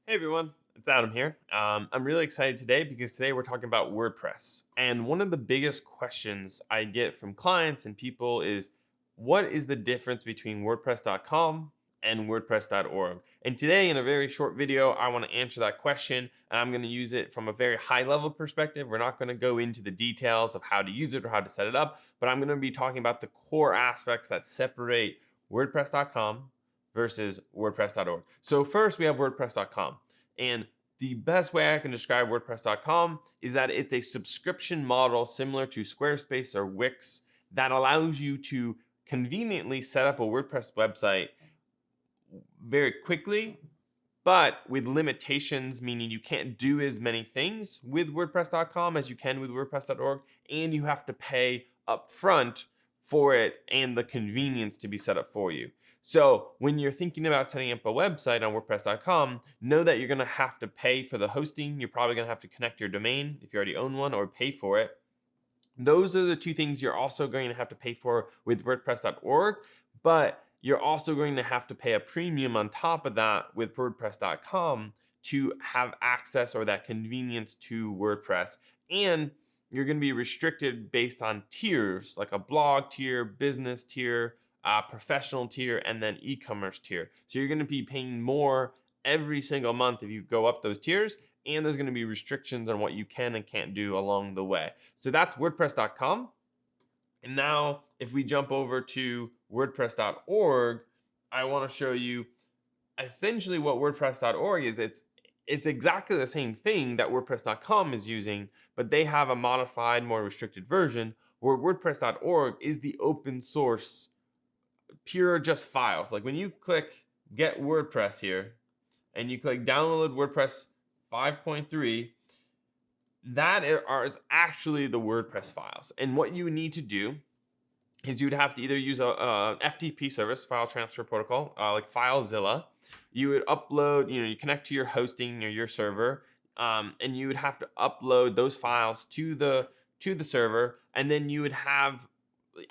Hey everyone, it's Adam here. I'm really excited today because today we're talking about WordPress. And one of the biggest questions I get from clients and people is what is the difference between WordPress.com and WordPress.org? And today, in a very short video, I want to answer that question. And I'm going to use it from a very high level perspective. We're not going to go into the details of how to use it or how to set it up, but I'm going to be talking about the core aspects that separate WordPress.com versus WordPress.org. So first we have WordPress.com. And the best way I can describe WordPress.com is that it's a subscription model similar to Squarespace or Wix that allows you to conveniently set up a WordPress website very quickly, but with limitations, meaning you can't do as many things with WordPress.com as you can with WordPress.org, and you have to pay upfront for it and the convenience to be set up for you. So when you're thinking about setting up a website on WordPress.com, know that you're going to have to pay for the hosting. You're probably going to have to connect your domain if you already own one or pay for it. Those are the two things you're also going to have to pay for with WordPress.org, but you're also going to have to pay a premium on top of that with WordPress.com to have access or that convenience to WordPress. And you're going to be restricted based on tiers, like a blog tier, business tier, professional tier, and then e-commerce tier. So you're going to be paying more every single month if you go up those tiers, and there's going to be restrictions on what you can and can't do along the way. So that's WordPress.com. And now if we jump over to WordPress.org, I want to show you essentially what WordPress.org is. It's exactly the same thing that WordPress.com is using, but they have a modified, more restricted version where WordPress.org is the open source, pure just files. Like when you click Get WordPress here and you click Download WordPress 5.3, that is actually the WordPress files. And what you need to do is you'd have to either use a FTP service, file transfer protocol, like FileZilla. You would upload, you connect to your hosting or your server, and you would have to upload those files to the server, and then you would have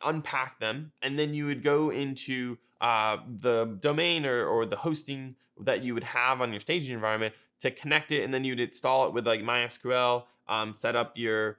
unpack them, and then you would go into the domain or the hosting that you would have on your staging environment to connect it, and then you'd install it with like MySQL, set up your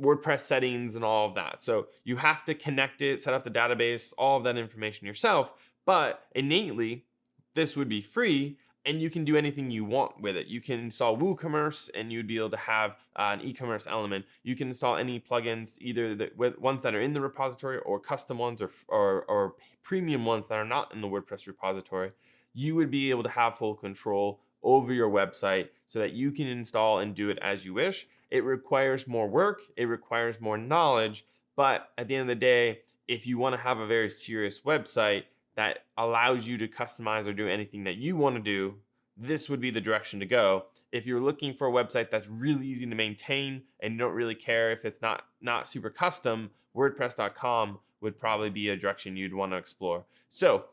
WordPress settings and all of that. So you have to connect it, set up the database, all of that information yourself, but innately this would be free and you can do anything you want with it. You can install WooCommerce and you'd be able to have an e-commerce element. You can install any plugins, either the ones that are in the repository or custom ones or premium ones that are not in the WordPress repository. You would be able to have full control over your website so that you can install and do it as you wish. It requires more work, it requires more knowledge, but at the end of the day, if you want to have a very serious website that allows you to customize or do anything that you want to do, this would be the direction to go. If you're looking for a website that's really easy to maintain and you don't really care if it's not super custom, WordPress.com would probably be a direction you'd want to explore. So,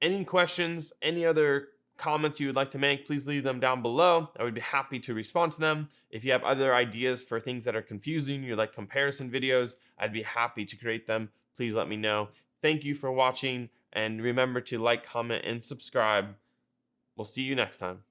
any questions, any other comments you would like to make, please leave them down below. I would be happy to respond to them. If you have other ideas for things that are confusing, you like comparison videos, I'd be happy to create them. Please let me know. Thank you for watching, and remember to like, comment, and subscribe. We'll see you next time.